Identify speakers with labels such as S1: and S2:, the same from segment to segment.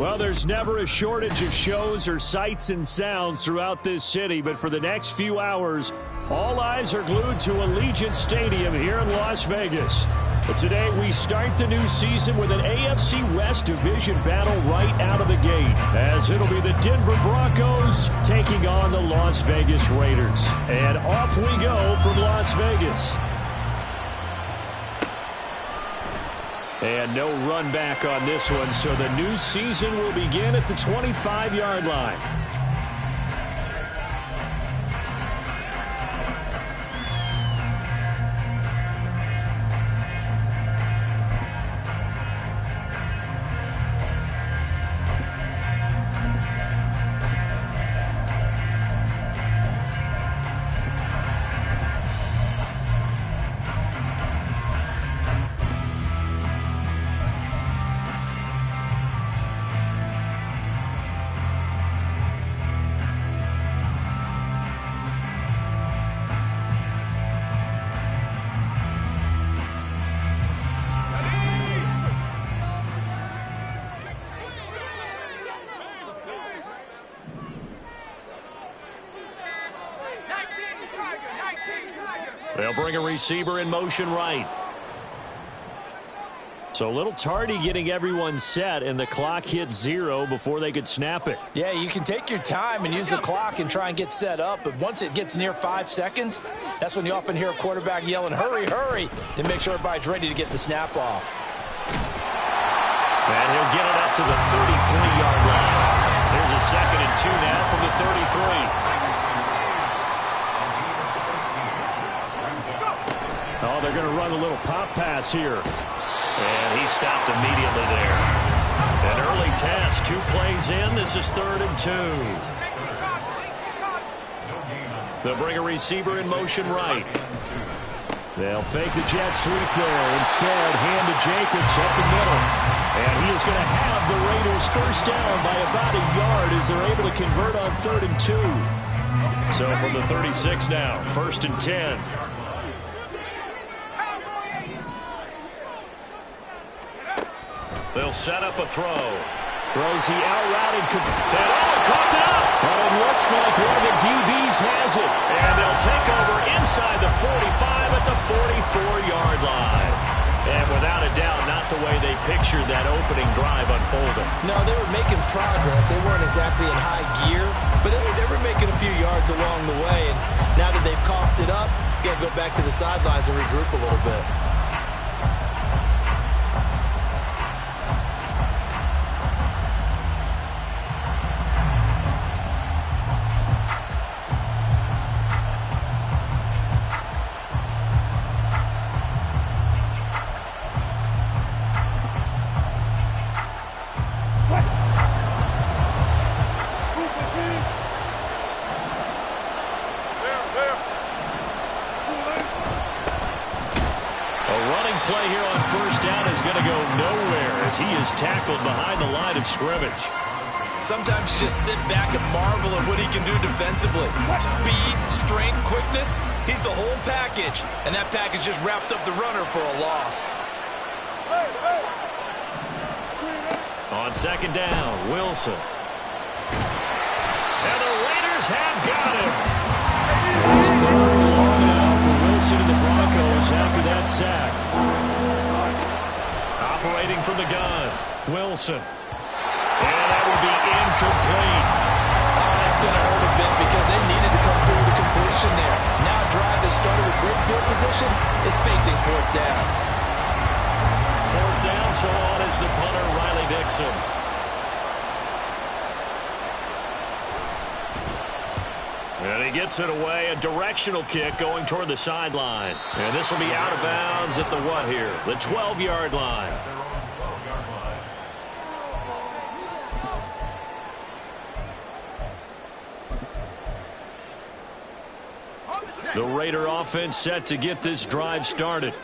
S1: Well, there's never a shortage of shows or sights and sounds throughout this city, but for the next few hours, all eyes are glued to Allegiant Stadium here in Las Vegas. But today we start the new season with an AFC West division battle right out of the gate, as it'll be the Denver Broncos taking on the Las Vegas Raiders. And off we go from Las Vegas. And no run back on this one, so the new season will begin at the 25-yard line. They'll bring a receiver in motion right. So a little tardy getting everyone set, and the clock hits 0 before they could snap it.
S2: Yeah, you can take your time and use the clock and try and get set up, but once it gets near 5 seconds, that's when you often hear a quarterback yelling, hurry, hurry, to make sure everybody's ready to get the snap off.
S1: And he'll get it up to the 33-yard line. There's a 2nd and 2 now from the 33. Oh, they're going to run a little pop pass here. And he stopped immediately there. An early test, 2 plays in. This is 3rd and 2. They'll bring a receiver in motion right. They'll fake the jet sweep there. Instead, hand to Jacobs up the middle. And he is going to have the Raiders first down by about a yard as they're able to convert on 3rd and 2. So from the 36 now, 1st and 10. They'll set up a throw. Throws the out route and caught it up. But it looks like one of the DBs has it. And they'll take over inside the 45 at the 44-yard line. And without a doubt, not the way they pictured that opening drive unfolding.
S2: No, they were making progress. They weren't exactly in high gear, but they were making a few yards along the way. And now that they've coughed it up, you got to go back to the sidelines and regroup a little bit.
S1: Play here on 1st down is going to go nowhere as he is tackled behind the line of scrimmage.
S2: Sometimes you just sit back and marvel at what he can do defensively. Speed, strength, quickness, he's the whole package. And that package just wrapped up the runner for a loss.
S1: On 2nd down, Wilson. And the Raiders have got him. It's 3rd and long now for Wilson and the Broncos after that sack. Operating from the gun, Wilson. And that will be incomplete.
S2: That's going to hurt a bit because they needed to come through the completion there. Now a drive that started with great field position is facing 4th down.
S1: 4th down, so on is the punter, Riley Dixon. And he gets it away, a directional kick going toward the sideline. And this will be out of bounds at the what here? The 12-yard line. The Raider offense set to get this drive started.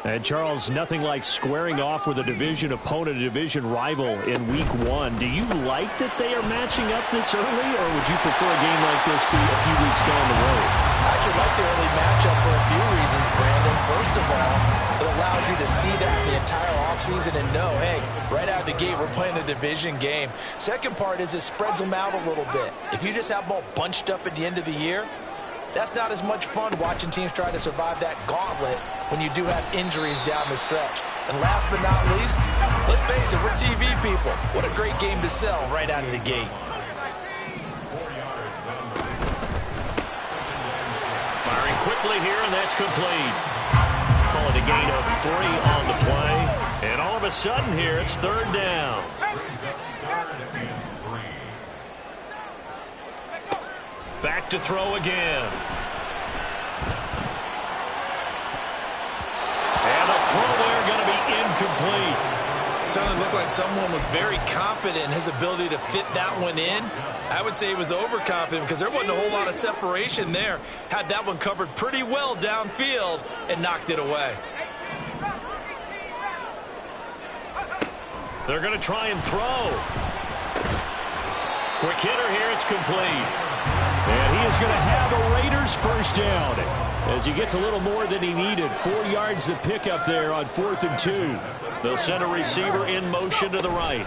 S1: And, Charles, nothing like squaring off with a division opponent, a division rival in Week 1. Do you like that they are matching up this early, or would you prefer a game like this be a few weeks down the road?
S2: I should like the early matchup for a few reasons, Brandon. First of all, it allows allows you to see that the entire offseason and know, hey, right out of the gate, we're playing a division game. Second part is it spreads them out a little bit. If you just have them all bunched up at the end of the year, that's not as much fun watching teams try to survive that gauntlet when you do have injuries down the stretch. And last but not least, let's face it, we're TV people. What a great game to sell right out of the gate.
S1: Firing quickly here, and that's complete. Call it a gain of 3 on the play. And all of a sudden here, it's third down. Back to throw again. And the throw there going to be incomplete.
S2: Certainly looked like someone was very confident in his ability to fit that one in. I would say he was overconfident because there wasn't a whole lot of separation there. Had that one covered pretty well downfield and knocked it away.
S1: They're going to try and throw. Quick hitter here, it's complete. And he is going to have a Raiders first down as he gets a little more than he needed. 4 yards to pick up there on 4th and 2. They'll send a receiver in motion to the right.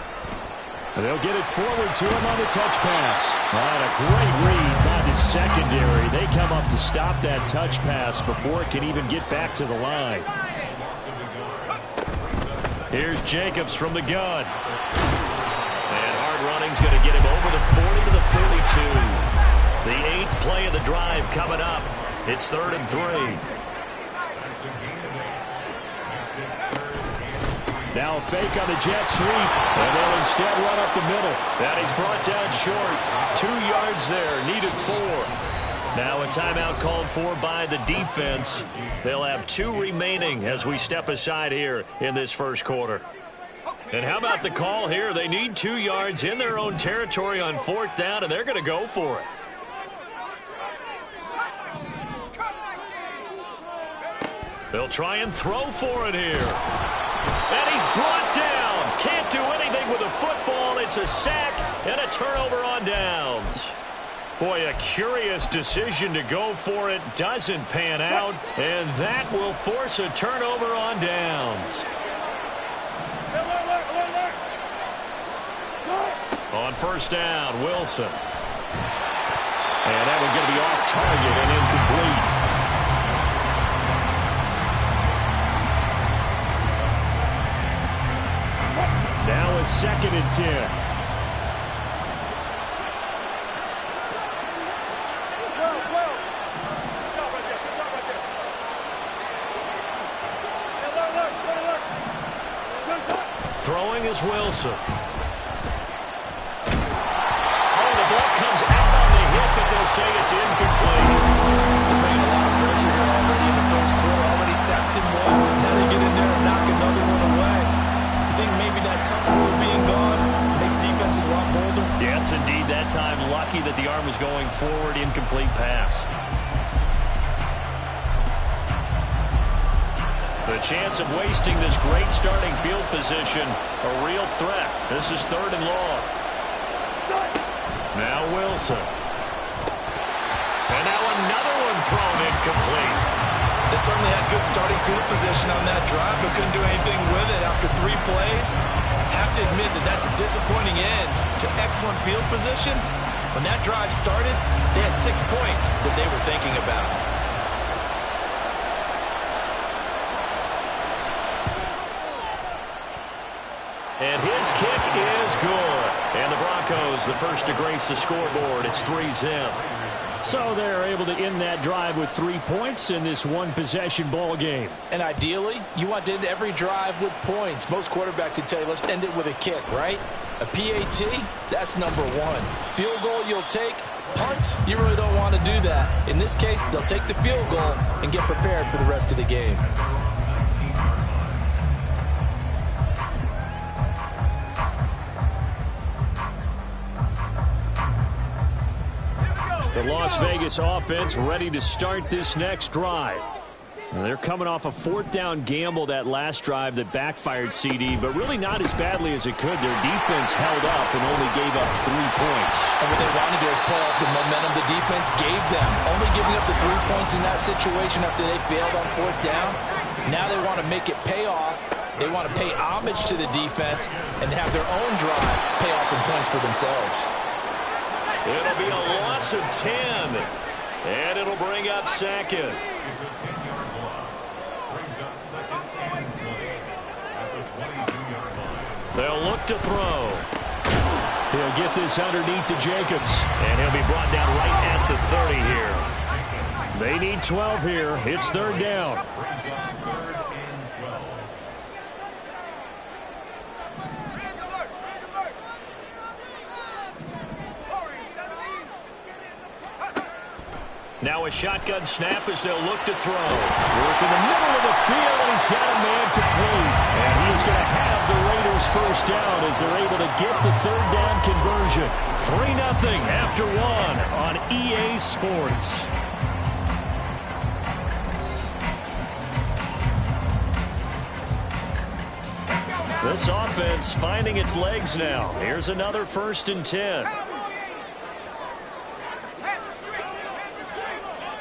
S1: And they'll get it forward to him on the touch pass. And a great read by the secondary. They come up to stop that touch pass before it can even get back to the line. Here's Jacobs from the gun. And hard running's going to get him over the 40 to the 42. The 8th play of the drive coming up. It's 3rd and 3. Now a fake on the jet sweep, and they'll instead run up the middle. That is brought down short. 2 yards there, needed 4. Now a timeout called for by the defense. They'll have 2 remaining as we step aside here in this first quarter. And how about the call here? They need 2 yards in their own territory on 4th down, and they're going to go for it. They'll try and throw for it here. And he's brought down. Can't do anything with a football. It's a sack and a turnover on downs. Boy, a curious decision to go for it. Doesn't pan out. And that will force a turnover on downs. On first down, Wilson. And that one's going to be off target and incomplete. Now a 2nd and 10. Throwing is Wilson. Oh, the ball comes out on the hit, but they'll say it's incomplete.
S2: They're bringing a lot of pressure here already in the first quarter. Already sacked him once. Now they get in there and knock another one away. I think maybe that tuck rule being gone makes defenses a lot bolder.
S1: Yes, indeed. That time, lucky that the arm was going forward. Incomplete pass. The chance of wasting this great starting field position, a real threat. This is 3rd and long. Now Wilson. And now another one thrown incomplete.
S2: They certainly had good starting field position on that drive, but couldn't do anything with it after 3 plays. Have to admit that that's a disappointing end to excellent field position. When that drive started, they had 6 points that they were thinking about.
S1: And his kick is good. And the Broncos, the first to grace the scoreboard. It's 3-zip. So they're able to end that drive with 3 points in this one-possession ball game.
S2: And ideally, you want to end every drive with points. Most quarterbacks would tell you, let's end it with a kick, right? A PAT, that's number 1. Field goal you'll take. Punts, you really don't want to do that. In this case, they'll take the field goal and get prepared for the rest of the game.
S1: The Las Vegas offense ready to start this next drive. And they're coming off a 4th down gamble that last drive that backfired CD, but really not as badly as it could. Their defense held up and only gave up 3 points.
S2: And what they wanted to do is play off the momentum the defense gave them. Only giving up the 3 points in that situation after they failed on 4th down. Now they want to make it pay off. They want to pay homage to the defense and have their own drive pay off in points for themselves.
S1: It'll be a loss of 10, and it'll bring up second. They'll look to throw. He'll get this underneath to Jacobs, and he'll be brought down right at the 30 here. They need 12 here. It's third down. Now a shotgun snap as they'll look to throw. Work in the middle of the field, and he's got a man complete. And he's going to have the Raiders first down as they're able to get the third down conversion. 3-0 after one on EA Sports. This offense finding its legs now. Here's another 1st and 10.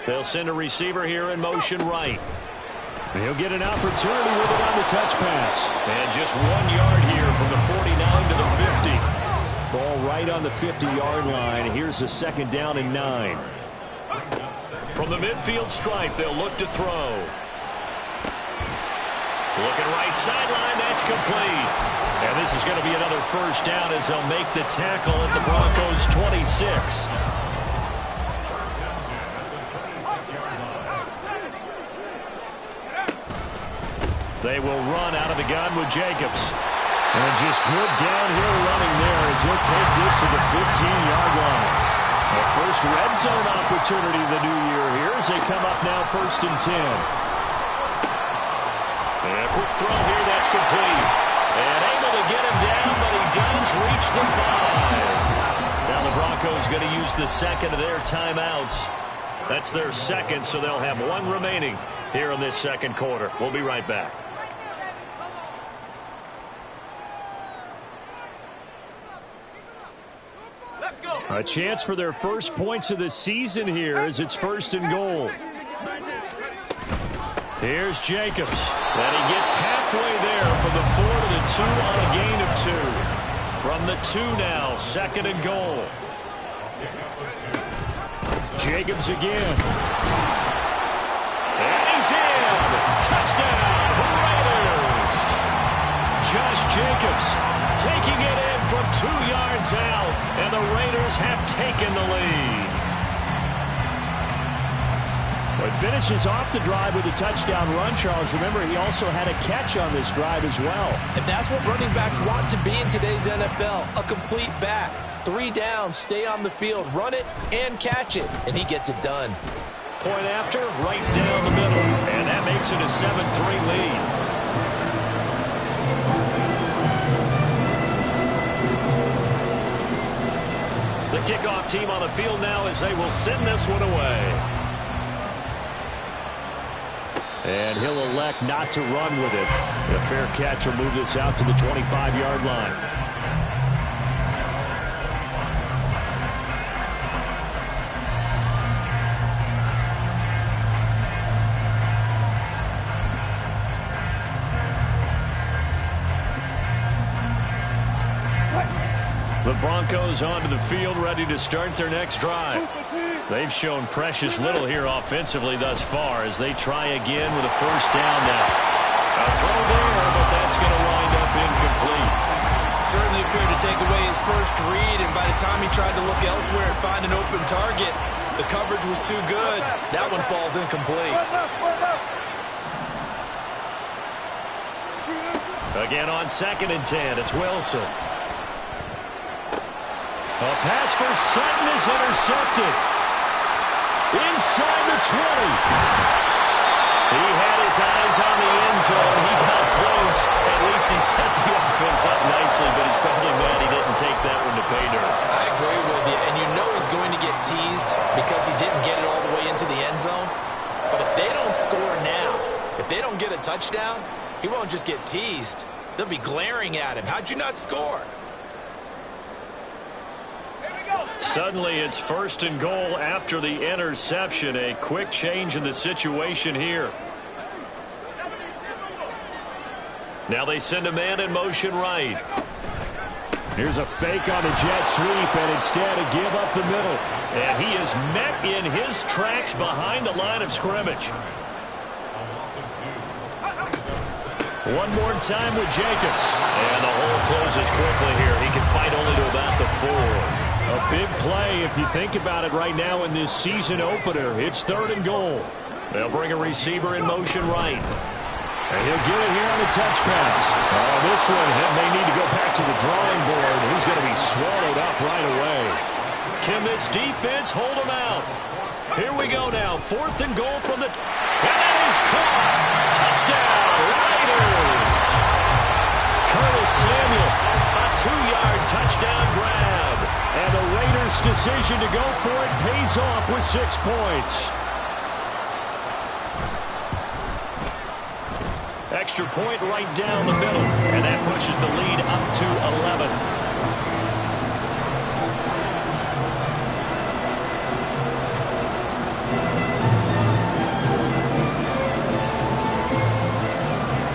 S1: They'll send a receiver here in motion right. He'll get an opportunity with it on the touch pass. And just 1 yard here from the 49 to the 50. Ball right on the 50-yard line. Here's a second down and 9. From the midfield stripe, they'll look to throw. Looking right sideline, that's complete. And this is going to be another first down as they'll make the tackle at the Broncos' 26. They will run out of the gun with Jacobs. And just good downhill running there as he'll take this to the 15-yard line. The first red zone opportunity of the new year here as they come up now 1st and 10. And a quick throw here, that's complete. And able to get him down, but he does reach the 5. Now the Broncos going to use the second of their timeouts. That's their second, so they'll have one remaining here in this second quarter. We'll be right back. A chance for their first points of the season here as it's 1st and goal. Here's Jacobs. And he gets halfway there from the 4 to the 2 on a gain of 2. From the 2 now, 2nd and goal. Jacobs again. And he's in. Touchdown, Raiders. Josh Jacobs taking it in from 2 yards out, and the Raiders have taken the lead. Well, he finishes off the drive with a touchdown run, Charles. Remember, he also had a catch on this drive as well.
S2: And that's what running backs want to be in today's NFL, a complete back. 3 down, stay on the field, run it, and catch it, and he gets it done.
S1: Point after, right down the middle, and that makes it a 7-3 lead. The kickoff team on the field now as they will send this one away. And he'll elect not to run with it. A fair catch will move this out to the 25-yard line. The Broncos onto the field, ready to start their next drive. They've shown precious little here offensively thus far as they try again with a first down now. A throw there, but that's going to wind up incomplete.
S2: Certainly appeared to take away his first read, and by the time he tried to look elsewhere and find an open target, the coverage was too good. That one falls incomplete.
S1: Again on 2nd and 10, it's Wilson. A pass for Sutton is intercepted. Inside the 20. He had his eyes on the end zone. He got close. At least he set the offense up nicely, but he's probably mad he didn't take that one to pay dirt.
S2: I agree with you, and you know he's going to get teased because he didn't get it all the way into the end zone. But if they don't score now, if they don't get a touchdown, he won't just get teased. They'll be glaring at him. How'd you not score?
S1: Suddenly it's 1st and goal after the interception. A quick change in the situation here. Now they send a man in motion right. Here's a fake on the jet sweep, and instead a give up the middle. And he is met in his tracks behind the line of scrimmage. One more time with Jacobs. And the hole closes quickly here. He can fight only to about the 4. A big play if you think about it right now in this season opener. It's 3rd and goal. They'll bring a receiver in motion right. And he'll get it here on the touch pass. Oh, this one, he may need to go back to the drawing board. He's going to be swallowed up right away. Can this defense hold him out? Here we go now. 4th and goal from the... And that is caught. Touchdown, Raiders. Curtis Samuel, a 2-yard touchdown grab. And the Raiders' decision to go for it pays off with 6 points. Extra point right down the middle, and that pushes the lead up to 11.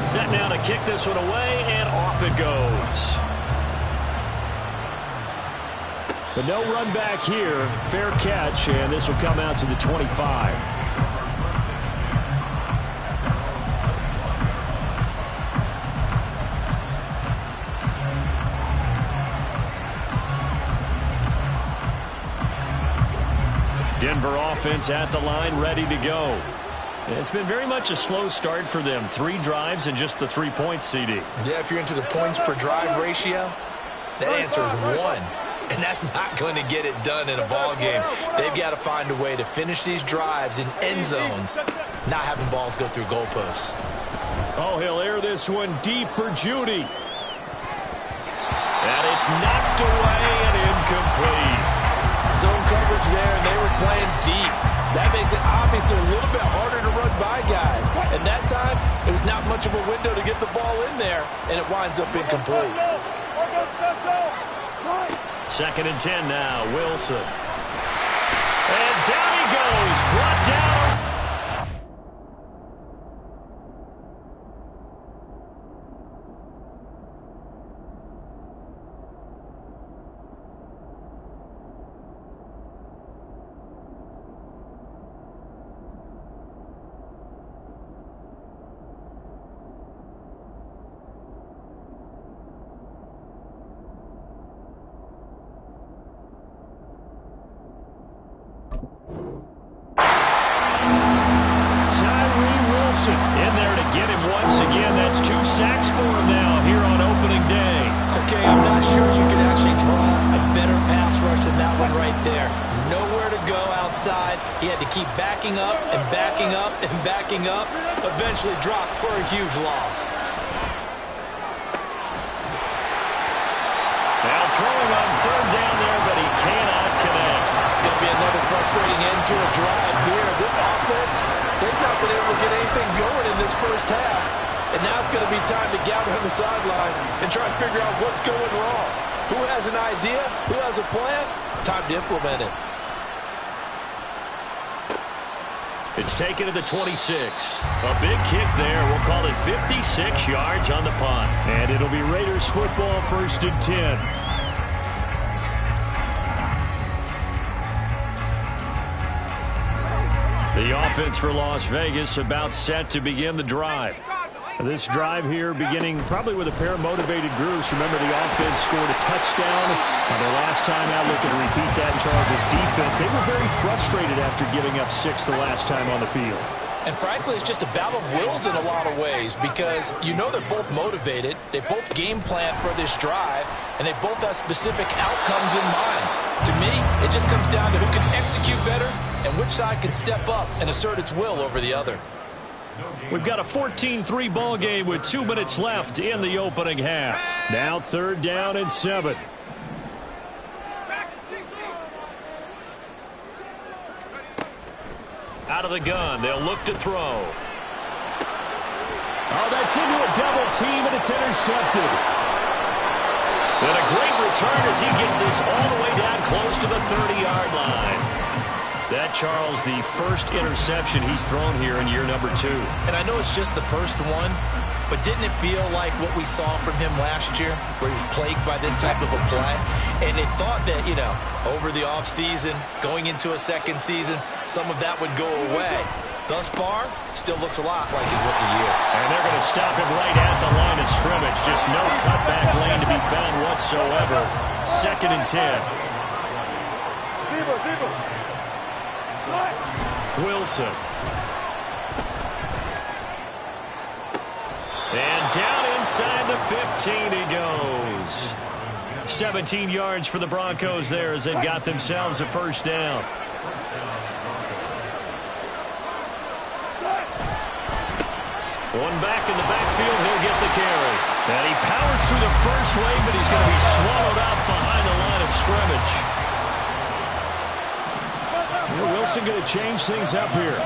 S1: Set now to kick this one away, and off it goes. But no run back here. Fair catch, and this will come out to the 25. Denver offense at the line, ready to go. It's been very much a slow start for them. 3 drives and just the 3 points, CD.
S2: Yeah, if you're into the points per drive ratio, that answer is 1. And that's not going to get it done in a ball game. They've got to find a way to finish these drives in end zones, not having balls go through goalposts.
S1: Oh, he'll air this one deep for Judy. And it's knocked away and incomplete.
S3: Zone coverage there, and they were playing deep. That makes it obviously a little bit harder to run by guys. And that time, it was not much of a window to get the ball in there, and it winds up incomplete.
S1: 2nd and 10 now, Wilson. And down he goes, brought down. In there to get him once again. That's 2 sacks for him now here on opening day.
S2: Okay, I'm not sure you can actually draw a better pass rush than that one right there. Nowhere to go outside. He had to keep backing up and backing up and backing up. Eventually dropped for a huge loss.
S1: Now throwing on 3rd down there, but he cannot connect.
S3: It's going to be another frustrating end to a drive here. This offense, they've not been able to get anything going in this first half. And now it's going to be time to gather on the sidelines and try and figure out what's going wrong. Who has an idea? Who has a plan? Time to implement it.
S1: It's taken to the 26. A big kick there. We'll call it 56 yards on the punt. And it'll be Raiders football, 1st and 10. The offense for Las Vegas about set to begin the drive. This drive here beginning probably with a pair of motivated groups. Remember, the offense scored a touchdown on their last time out. Looking to repeat that in Charles' defense. They were very frustrated after giving up 6 the last time on the field.
S2: And frankly, it's just a battle of wills in a lot of ways because you know they're both motivated. They both game plan for this drive, and they both have specific outcomes in mind. To me, it just comes down to who can execute better and which side can step up and assert its will over the other.
S1: We've got a 14-3 ball game with 2 minutes left in the opening half. Now 3rd down and 7. Out of the gun, they'll look to throw. Oh, that's into a double team, and it's intercepted. And a great return as he gets this all the way down close to the 30-yard line. That, Charles, the first interception he's thrown here in year number 2.
S2: And I know it's just the first one, but didn't it feel like what we saw from him last year, where he was plagued by this type of a play? And they thought that, you know, over the offseason, going into a second season, some of that would go away. Thus far, still looks a lot like his rookie year.
S1: And they're going to stop him right at the line of scrimmage. Just no cutback lane to be found whatsoever. 2nd and 10. Wilson. And down inside the 15 he goes. 17 yards for the Broncos there as they've got themselves a first down. One back in the backfield, he'll get the carry. And he powers through the first wave, but he's going to be swallowed up behind the line of scrimmage. Wilson going to change things up here.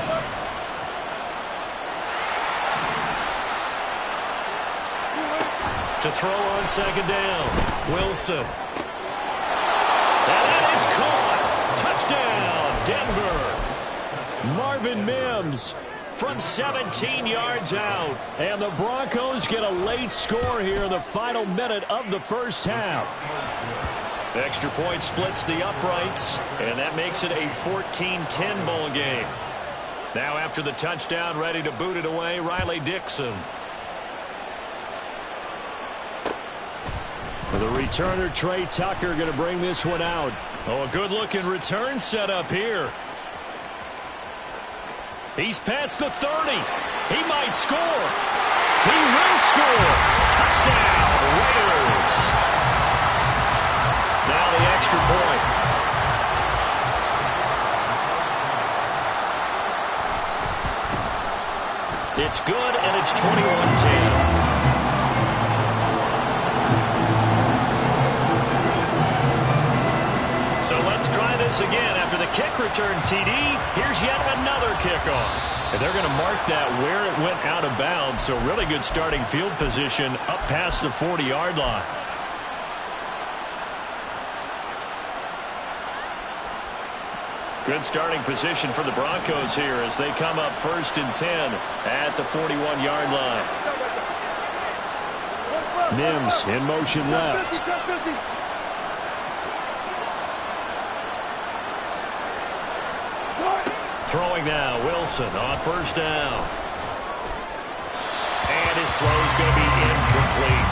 S1: To throw on 2nd down. Wilson. And that is caught. Touchdown, Denver. Marvin Mims from 17 yards out. And the Broncos get a late score here in the final minute of the first half. Extra point splits the uprights, and that makes it a 14-10 ball game. Now after the touchdown, ready to boot it away, Riley Dixon. The returner, Trey Tucker, going to bring this one out. Oh, a good-looking return set up here. He's past the 30. He might score. He will score. Touchdown, Raiders. Now the extra point. It's good, and it's 21-10. So let's try this again. After the kick return, TD, here's yet another kickoff. And they're going to mark that where it went out of bounds. So really good starting field position up past the 40-yard line. Good starting position for the Broncos here as they come up 1st and 10 at the 41-yard line. Mims in motion left. Throwing now, Wilson on 1st down. And his throw's going to be incomplete.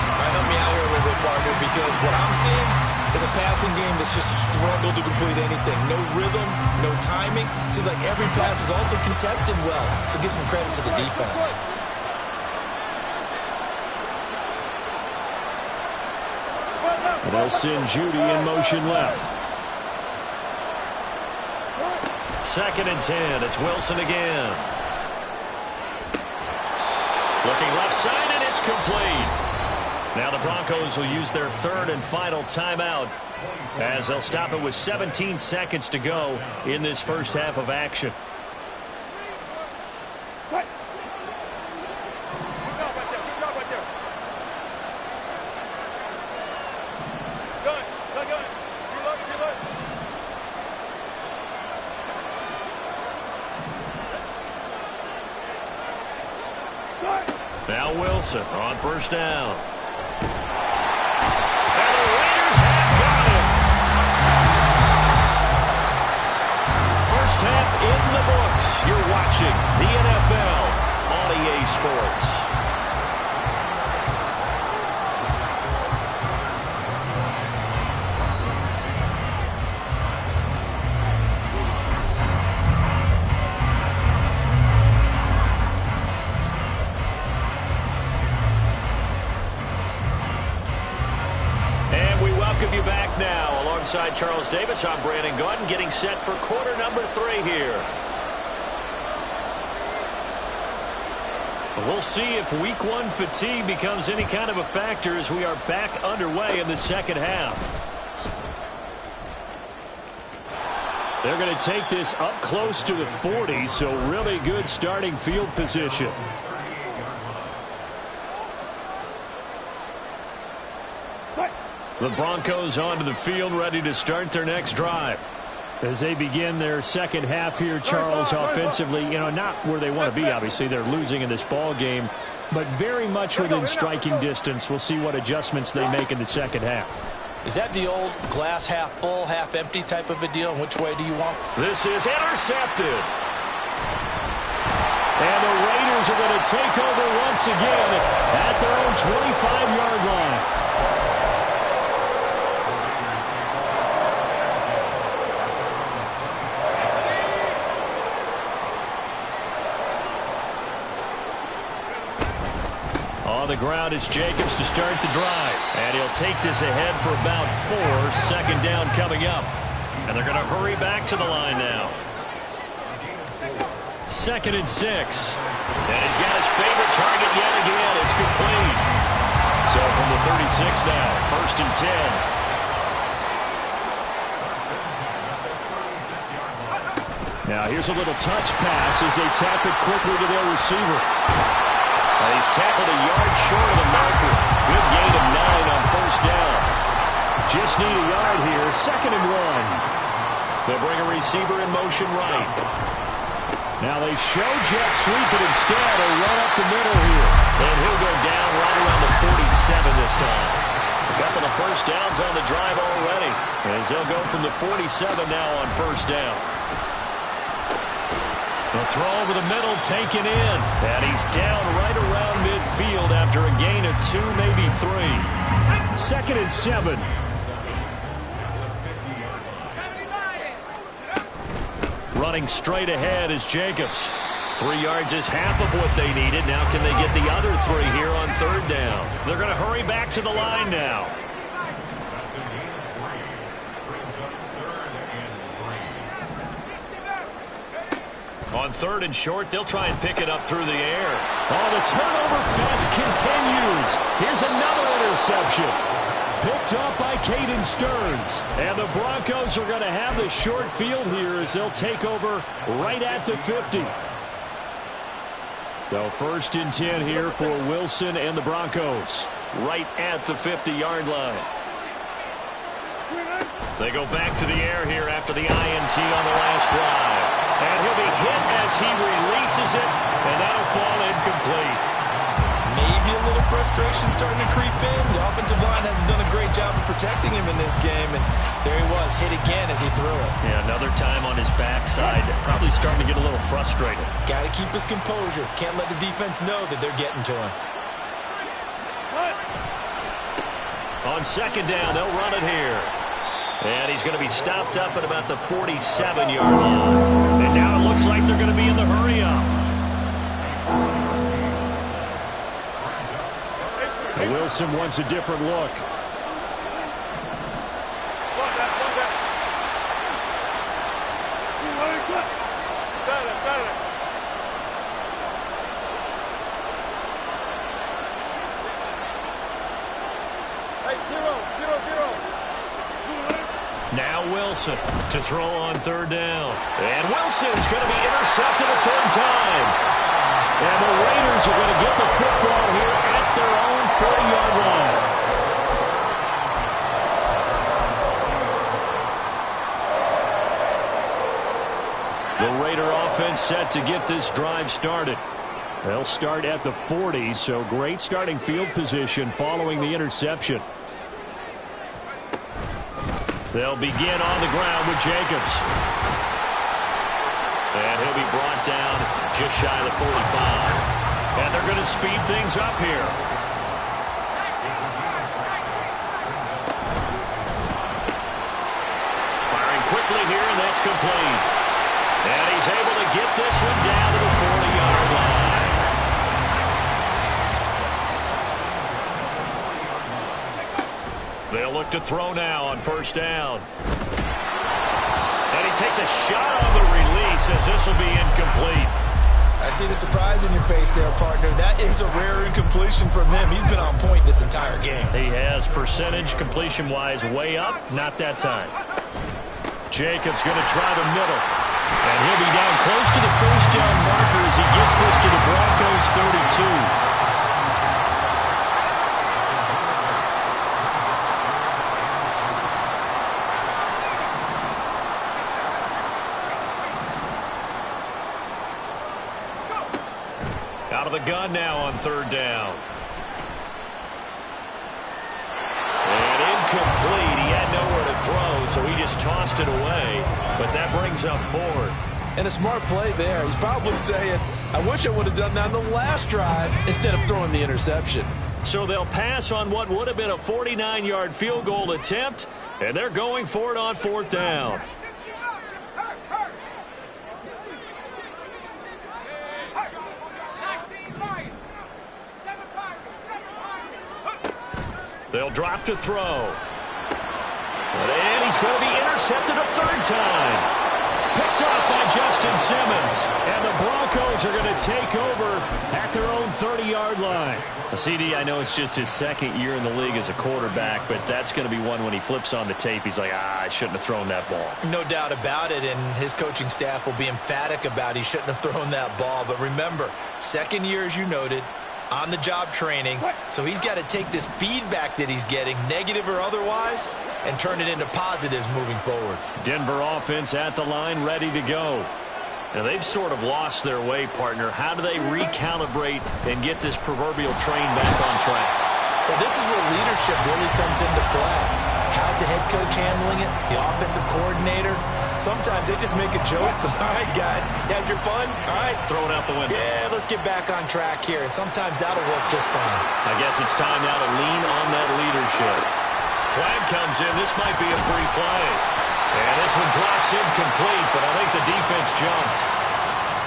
S2: All right, help me out here a little bit, partner, because what I'm seeing is a passing game that's just struggled to complete anything. No rhythm, no timing. Seems like every pass is also contested well, so give some credit to the defense.
S1: And they'll send Judy in motion left. 2nd and 10. It's Wilson again. Looking left side, and it's complete. Now the Broncos will use their 3rd and final timeout as they'll stop it with 17 seconds to go in this first half of action. Now Wilson on 1st down. And the Raiders have got him. First half in the books. You're watching the NFL on EA Sports. You back now alongside Charles Davis. I'm Brandon Gaudin, getting set for quarter number 3 here. We'll see if week 1 fatigue becomes any kind of a factor as we are back underway in the second half. They're going to take this up close to the 40, so really good starting field position. The Broncos onto the field, ready to start their next drive. As they begin their second half here, Charles, offensively, not where they want to be, obviously. They're losing in this ball game. but very much within striking distance. We'll see what adjustments they make in the second half.
S2: Is that the old glass half full, half empty type of a deal? And which way do you want?
S1: This is intercepted. And the Raiders are going to take over once again at their own 25-yard line. On the ground, it's Jacobs to start the drive. And he'll take this ahead for about 4. Second down coming up. And they're going to hurry back to the line now. 2nd and 6. And he's got his favorite target yet again. It's complete. So from the 36 now, 1st and 10. Now here's a little touch pass as they tap it quickly to their receiver. And he's tackled a yard short of the marker. Good gain of 9 on 1st down. Just need a yard here. 2nd and 1. They'll bring a receiver in motion right. Now they show jet sweep it instead. A run up the middle here. And he'll go down right around the 47 this time. A couple of 1st downs on the drive already. As they'll go from the 47 now on 1st down. The throw over the middle taken in. And he's down right around midfield after a gain of 2, maybe 3. 2nd and 7. Running straight ahead is Jacobs. 3 yards is half of what they needed. Now can they get the other 3 here on 3rd down? They're going to hurry back to the line now. On 3rd and short, they'll try and pick it up through the air. Oh, the turnover fest continues. Here's another interception. Picked up by Caden Stearns. And the Broncos are going to have the short field here as they'll take over right at the 50. So 1st and 10 here for Wilson and the Broncos. Right at the 50-yard line. They go back to the air here after the INT on the last drive. And he'll be hit as he releases it, and that'll fall incomplete.
S2: Maybe a little frustration starting to creep in. The offensive line hasn't done a great job of protecting him in this game, and there he was, hit again as he threw it.
S1: Yeah, another time on his backside. Probably starting to get a little frustrated.
S2: Got to keep his composure. Can't let the defense know that they're getting to him.
S1: On 2nd down, they'll run it here. And he's going to be stopped up at about the 47-yard line. And now it looks like they're going to be in the hurry-up. Wilson wants a different look. Now Wilson to throw on 3rd down. And Wilson's going to be intercepted a 3rd time. And the Raiders are going to get the football here at their own 40-yard line. The Raider offense set to get this drive started. They'll start at the 40, so great starting field position following the interception. They'll begin on the ground with Jacobs. And he'll be brought down just shy of the 45. And they're going to speed things up here. Firing quickly here, and that's complete. And he's able to get this one down to the 40-yard line. They'll look to throw now on 1st down. And he takes a shot on the release as this will be incomplete.
S2: I see the surprise in your face there, partner. That is a rare incompletion from him. He's been on point this entire game.
S1: He has percentage completion-wise way up. Not that time. Jacobs going to try the middle. And he'll be down close to the 1st down marker as he gets this to the Broncos 32. Out of the gun now on third down. And incomplete. He had nowhere to throw, so he just tossed it away. But that brings up fourth.
S3: And a smart play there. He's probably saying, I wish I would have done that on the last drive instead of throwing the interception.
S1: So they'll pass on what would have been a 49-yard field goal attempt, and they're going for it on fourth down. They'll drop to throw. And he's going to be intercepted a third time. Picked off by Justin Simmons. And the Broncos are going to take over at their own 30-yard line. CD, I know it's just his second year in the league as a quarterback, but that's going to be one when he flips on the tape. He's like, I shouldn't have thrown that ball.
S2: No doubt about it, and his coaching staff will be emphatic about he shouldn't have thrown that ball. But remember, second year, as you noted, on-the-job training, so he's got to take this feedback that he's getting, negative or otherwise, and turn it into positives moving forward.
S1: Denver offense at the line, ready to go. Now, they've sort of lost their way, partner. How do they recalibrate and get this proverbial train back on track?
S2: Well, this is where leadership really comes into play. How's the head coach handling it? The offensive coordinator? Sometimes they just make a joke. All right, guys, you had your fun? All right.
S1: Throw it out the window.
S2: Yeah, let's get back on track here. And sometimes that'll work just fine.
S1: I guess it's time now to lean on that leadership. Flag comes in. This might be a free play. And this one drops incomplete, but I think the defense jumped.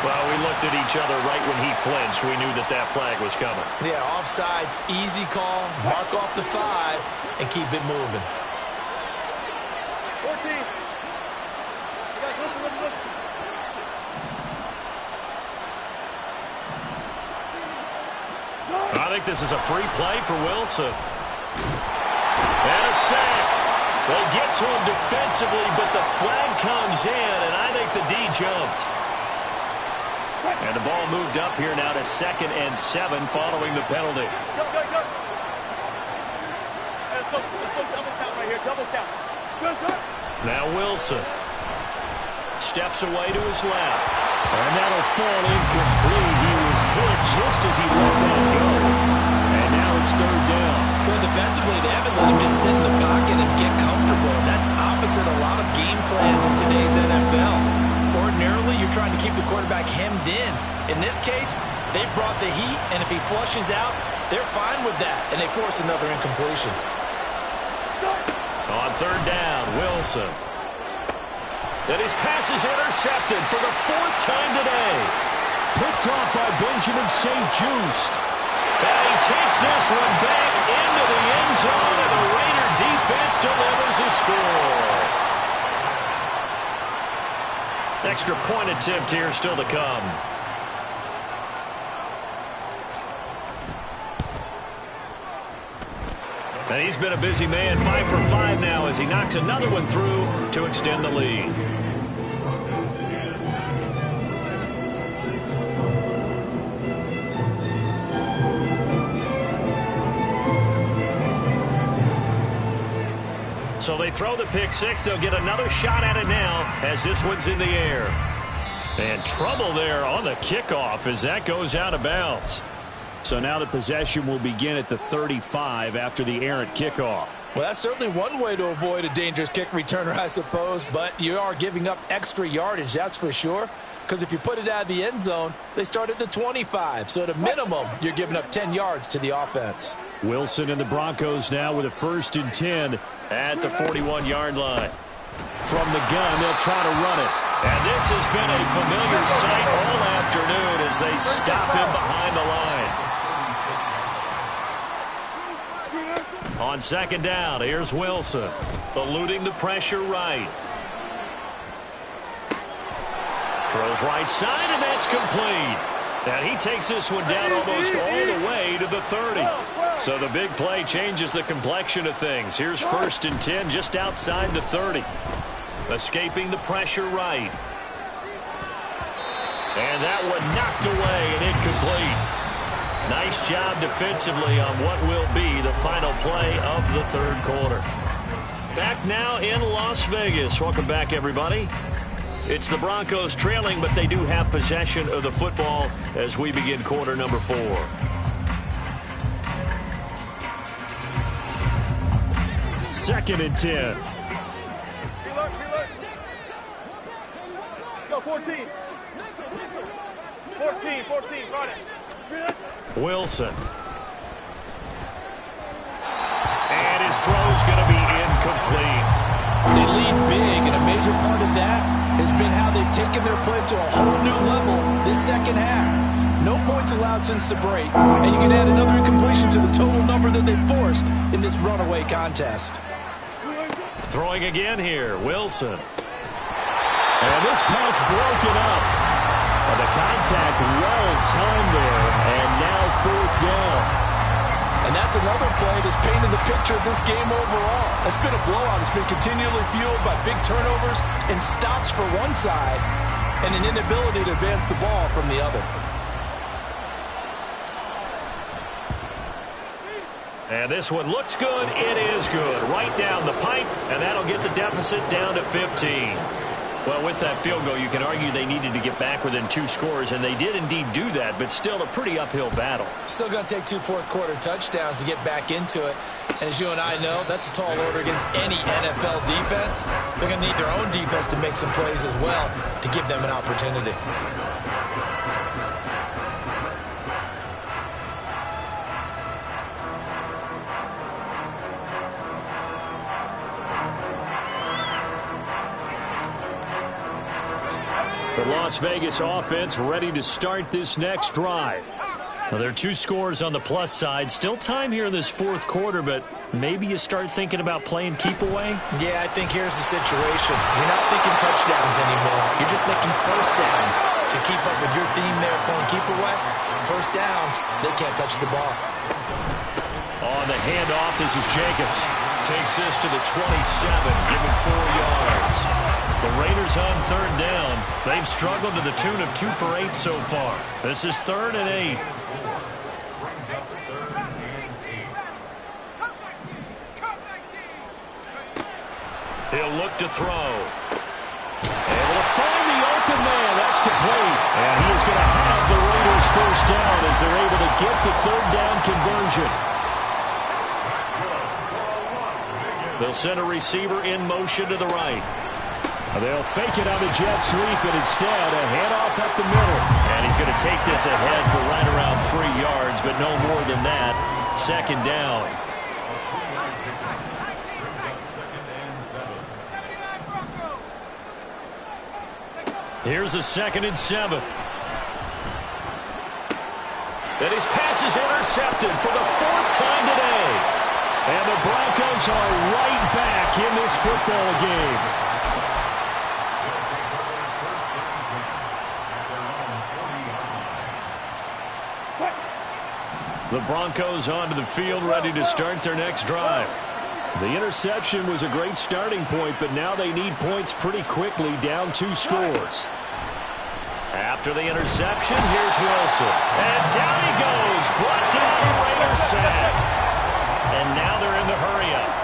S1: Well, we looked at each other right when he flinched. We knew that that flag was coming.
S2: Yeah, offsides, easy call. Mark off the 5 and keep it moving.
S4: 14.
S1: I think this is a free play for Wilson. And a sack. They get to him defensively, but the flag comes in, and I think the D jumped. And the ball moved up here now to 2nd and 7 following the penalty.
S4: Go, go, go. Let's go double count right here, double count. Good, good.
S1: Now Wilson steps away to his left. And that'll fall incomplete. He was hit just as he let that go. And now it's third down.
S2: Well, defensively, they haven't let him just sit in the pocket and get comfortable. And that's opposite a lot of game plans in today's NFL. Ordinarily, you're trying to keep the quarterback hemmed in. In this case, they brought the heat, and if he flushes out, they're fine with that, and they force another incompletion.
S1: On third down, Wilson. And his pass is intercepted for the 4th time today. Picked off by Benjamin St-Juste. And he takes this one back into the end zone, and the Raider defense delivers a score. Extra point attempt here still to come. And he's been a busy man, 5 for 5 now as he knocks another one through to extend the lead. So they throw the pick six. They'll get another shot at it now as this one's in the air. And trouble there on the kickoff as that goes out of bounds. So now the possession will begin at the 35 after the errant kickoff.
S2: Well, that's certainly one way to avoid a dangerous kick returner, I suppose, but you are giving up extra yardage, that's for sure. Because if you put it out of the end zone, they start at the 25. So at a minimum, you're giving up 10 yards to the offense.
S1: Wilson and the Broncos now with a 1st and 10 at the 41-yard line. From the gun, they'll try to run it. And this has been a familiar sight all afternoon as they stop him behind the line. On 2nd down, here's Wilson, eluding the pressure right. Throws right side, and that's complete. And he takes this one down almost all the way to the 30. So the big play changes the complexion of things. Here's 1st and 10 just outside the 30. Escaping the pressure right. And that one knocked away and incomplete. Nice job defensively on what will be the final play of the 3rd quarter. Back now in Las Vegas. Welcome back, everybody. It's the Broncos trailing, but they do have possession of the football as we begin quarter number 4. Second and 10.
S4: Reload. Go, 14. 14, run it.
S1: Wilson. And his throw's going to be incomplete.
S3: They lead big, and a major part of that has been how they've taken their play to a whole new level this second half. No points allowed since the break, and you can add another incompletion to the total number that they've forced in this runaway contest.
S1: Throwing again here, Wilson. And this pass broken up. And the contact well timed there, and now 4th down.
S3: And that's another play that's painted the picture of this game overall. It's been a blowout. It's been continually fueled by big turnovers and stops for one side and an inability to advance the ball from the other.
S1: And this one looks good. It is good. Right down the pipe, and that'll get the deficit down to 15. Well, with that field goal, you can argue they needed to get back within 2 scores, and they did indeed do that, but still a pretty uphill battle.
S2: Still going to take 2 fourth-quarter touchdowns to get back into it. And as you and I know, that's a tall order against any NFL defense. They're going to need their own defense to make some plays as well to give them an opportunity.
S1: The Las Vegas offense ready to start this next drive. Well, there are 2 scores on the plus side. Still time here in this 4th quarter, but maybe you start thinking about playing keep away?
S2: Yeah, I think here's the situation. You're not thinking touchdowns anymore. You're just thinking first downs. To keep up with your theme there, playing keep away, first downs, they can't touch the ball.
S1: On the handoff, this is Jacobs. Takes this to the 27, giving 4 yards. The Raiders on 3rd down. They've struggled to the tune of 2 for 8 so far. This is 3rd and 8. He'll look to throw. Able to find the open man. That's complete. And he is going to have the Raiders first down as they're able to get the 3rd down conversion. They'll send a receiver in motion to the right. They'll fake it on the jet sweep, and instead a handoff up the middle. And he's going to take this ahead for right around 3 yards, but no more than that. 2nd down. Here's a 2nd and 7. And his pass is intercepted for the 4th time today. And the Broncos are right back in this football game. The Broncos onto the field, ready to start their next drive. The interception was a great starting point, but now they need points pretty quickly, down 2 scores. After the interception, here's Wilson. And down he goes, brought down a Raider sack. And now they're in the hurry-up.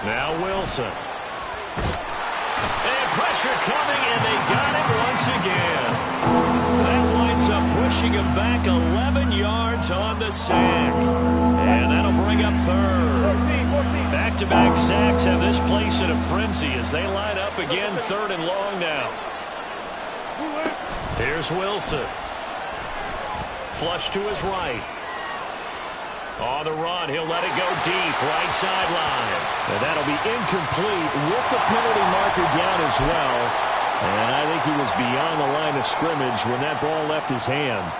S1: Now Wilson. And pressure coming, and they got it once again. That winds up pushing him back 11 yards on the sack. And that'll bring up 3rd. Back-to-back sacks have this place in a frenzy as they line up again 3rd and long now. Here's Wilson. Flush to his right. On the run, he'll let it go deep, right sideline. And that'll be incomplete with the penalty marker down as well. And I think he was beyond the line of scrimmage when that ball left his hand.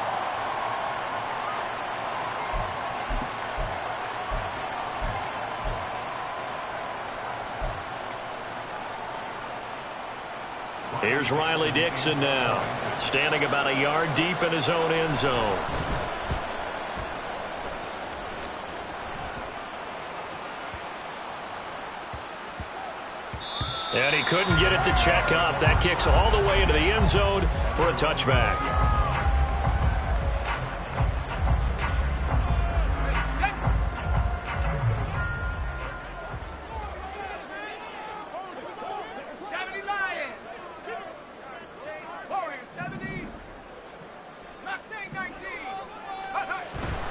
S1: Here's Riley Dixon now, standing about a yard deep in his own end zone. And he couldn't get it to check up. That kicks all the way into the end zone for a touchback.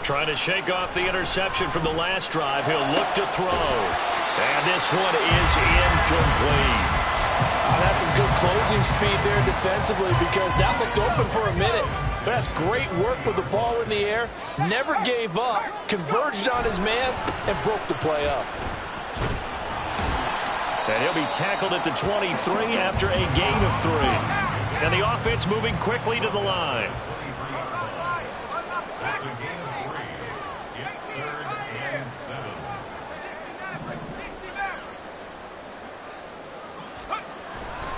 S1: Trying to shake off the interception from the last drive. He'll look to throw. And this one is incomplete.
S3: That's some good closing speed there defensively because that looked open for a minute. But that's great work with the ball in the air. Never gave up. Converged on his man and broke the play up.
S1: And he'll be tackled at the 23 after a gain of 3. And the offense moving quickly to the line.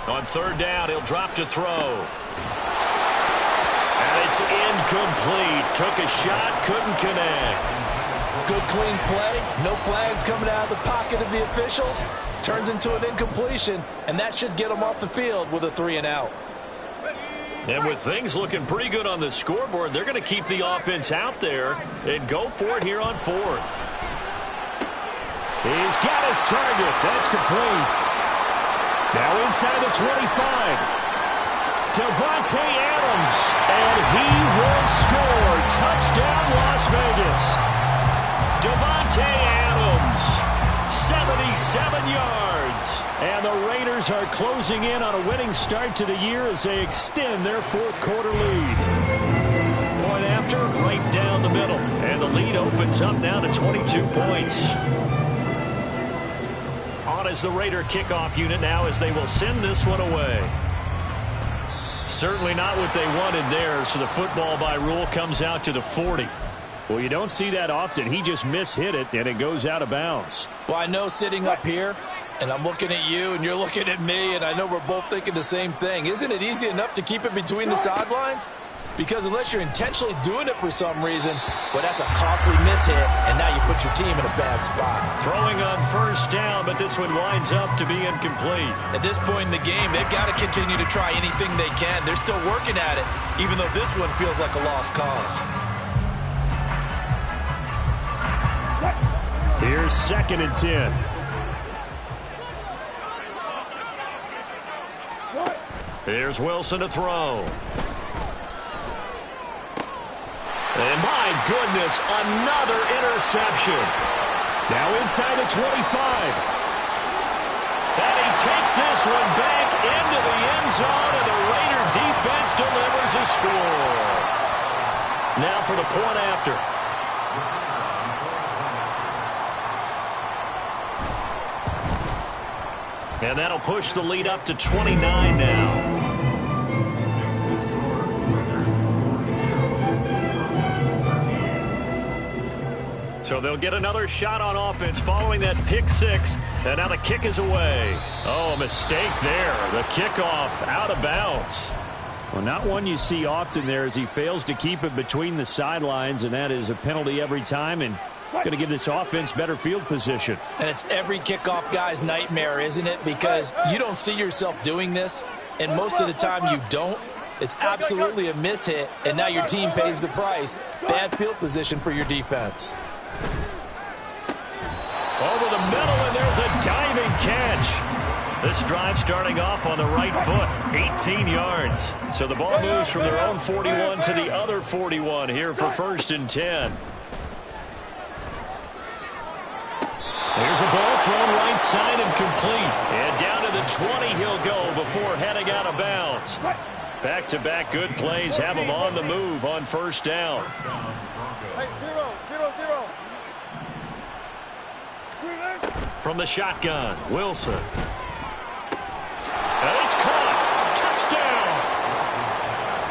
S1: On third down, he'll drop to throw. And it's incomplete. Took a shot, couldn't connect.
S3: Good clean play. No flags coming out of the pocket of the officials. Turns into an incompletion, and that should get him off the field with a 3-and-out.
S1: And with things looking pretty good on the scoreboard, they're going to keep the offense out there and go for it here on 4th. He's got his target. That's complete. Now inside the 25. Davante Adams. And he will score. Touchdown, Las Vegas. Davante Adams. 77 yards. And the Raiders are closing in on a winning start to the year as they extend their 4th quarter lead. Point after, right down the middle. And the lead opens up now to 22 points. On as the Raider kickoff unit now as they will send this one away. Certainly not what they wanted there, so the football by rule comes out to the 40. Well, you don't see that often. He just mishit it, and it goes out of bounds.
S3: Well, I know sitting up here, and I'm looking at you, and you're looking at me, and I know we're both thinking the same thing. Isn't it easy enough to keep it between the sidelines? Because unless you're intentionally doing it for some reason, well, that's a costly mishit, and now you put your team in a bad spot.
S1: Throwing on first down, but this one winds up to be incomplete.
S2: At this point in the game, they've got to continue to try anything they can. They're still working at it, even though this one feels like a lost cause.
S1: Here's 2nd and 10. Here's Wilson to throw. And my goodness, another interception. Now inside the 25. And he takes this one back into the end zone, and the Raider defense delivers a score. Now for the point after. And that'll push the lead up to 29 now. So they'll get another shot on offense following that pick 6. And now the kick is away. Oh, a mistake there. The kickoff out of bounds. Well, not one you see often there as he fails to keep it between the sidelines, and that is a penalty every time, and going to give this offense better field position.
S3: And it's every kickoff guy's nightmare, isn't it? Because you don't see yourself doing this, and most of the time you don't. It's absolutely a mishit, and now your team pays the price. Bad field position for your defense.
S1: Over the middle, and there's a diving catch. This drive starting off on the right foot, 18 yards. So the ball moves from their own 41 to the other 41 here for 1st and 10. There's a ball thrown right side and complete. And down to the 20 he'll go before heading out of bounds. Back-to-back good plays have him on the move on 1st down.
S4: Hey, 0-0-0.
S1: From the shotgun, Wilson. And it's caught. Touchdown.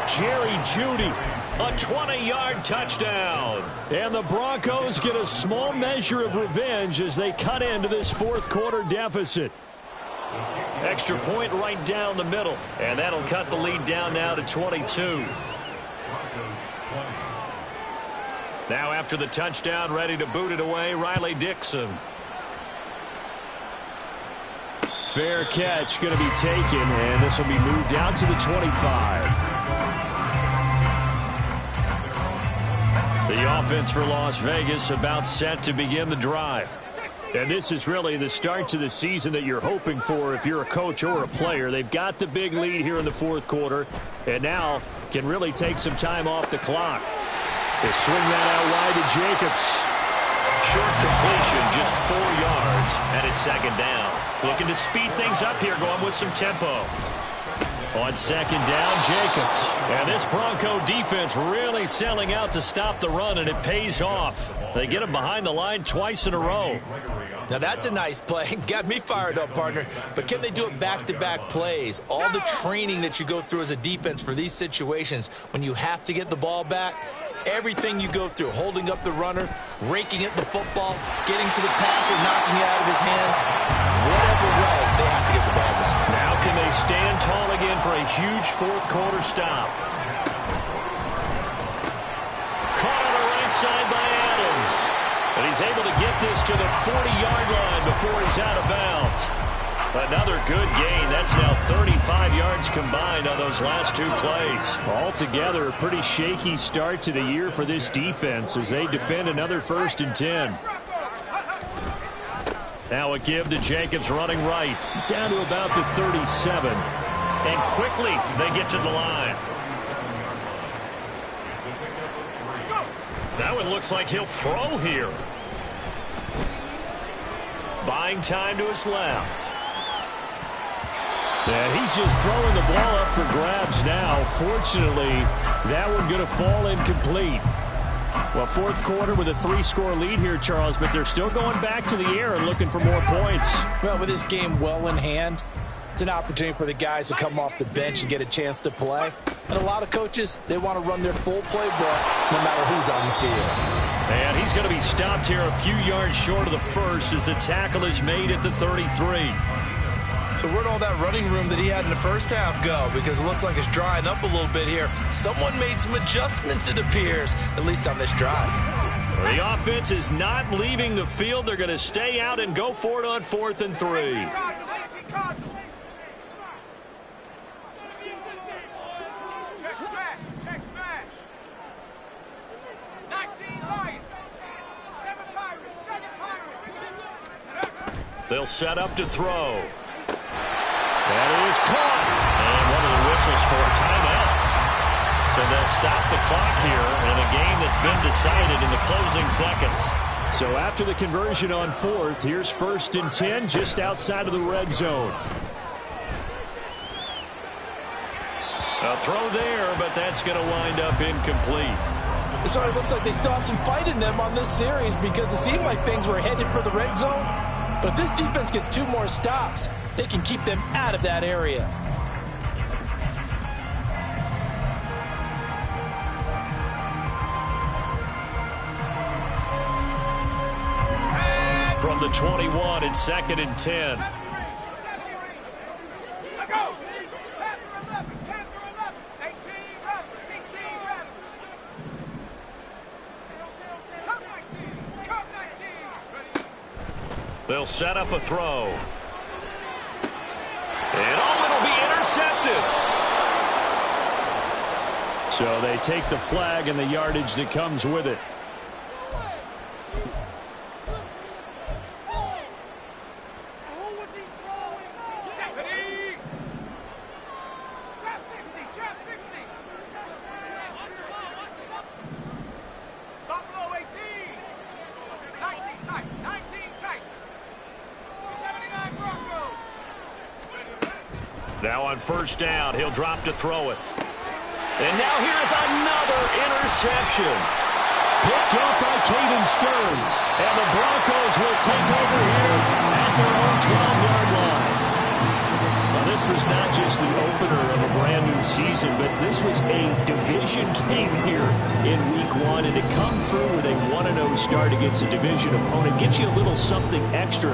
S1: Jerry Jeudy, a 20-yard touchdown. And the Broncos get a small measure of revenge as they cut into this 4th quarter deficit. Extra point right down the middle. And that'll cut the lead down now to 22. Now after the touchdown, ready to boot it away, Riley Dixon. Fair catch going to be taken, and this will be moved out to the 25. The offense for Las Vegas about set to begin the drive. And this is really the start to the season that you're hoping for if you're a coach or a player. They've got the big lead here in the 4th quarter, and now can really take some time off the clock. They swing that out wide to Jacobs.
S5: Short completion, just 4 yards, and it's second down. Looking to speed things up here, going with some tempo.
S1: On second down, Jacobs. And this Bronco defense really selling out to stop the run, and it pays off. They get him behind the line twice in a row.
S2: Now that's a nice play. Got me fired up, partner. But can they do it back-to-back plays? All the training that you go through as a defense for these situations, when you have to get the ball back, everything you go through, holding up the runner, raking at the football, getting to the passer, knocking it out of his hands, whatever way, they have to get the ball back.
S1: Now can they stand tall again for a huge fourth-quarter stop? Caught on the right side by Adams. But he's able to get this to the 40-yard line before he's out of bounds. Another good gain. That's now 35 yards combined on those last 2 plays. Altogether, a pretty shaky start to the year for this defense as they defend another 1st and 10. Now a give to Jacobs running right. Down to about the 37. And quickly they get to the line. That one looks like he'll throw here. Buying time to his left. And he's just throwing the ball up for grabs now. Fortunately, that one going to fall incomplete. Well, 4th quarter with a 3-score lead here, Charles, but they're still going back to the air and looking for more points.
S2: Well, with this game well in hand, it's an opportunity for the guys to come off the bench and get a chance to play. And a lot of coaches, they want to run their full playbook no matter who's on the field.
S1: And he's going to be stopped here a few yards short of the first as the tackle is made at the 33.
S2: So where'd all that running room that he had in the first half go? Because it looks like it's drying up a little bit here. Someone made some adjustments, it appears, at least on this drive.
S1: The offense is not leaving the field. They're going to stay out and go for it on 4th and 3. They'll set up to throw. That is caught. And one of the whistles for a timeout. So they'll stop the clock here in a game that's been decided in the closing seconds. So after the conversion on 4th, here's 1st and 10 just outside of the red zone. A throw there, but that's going to wind up incomplete.
S3: So it looks like they still have some fight in them on this series because it seemed like things were headed for the red zone. But if this defense gets 2 more stops, they can keep them out of that area.
S1: From the 21, it's 2nd and 10. They'll set up a throw. And it'll be intercepted. So they take the flag and the yardage that comes with it. Now on 1st down, he'll drop to throw it. And now here's another interception. Picked up by Caden Stearns. And the Broncos will take over here at their own 12-yard line. Now, this was not just the opener of a brand-new season, but this was a division game here in Week 1. And to come through with a 1-0 start against a division opponent gives you a little something extra.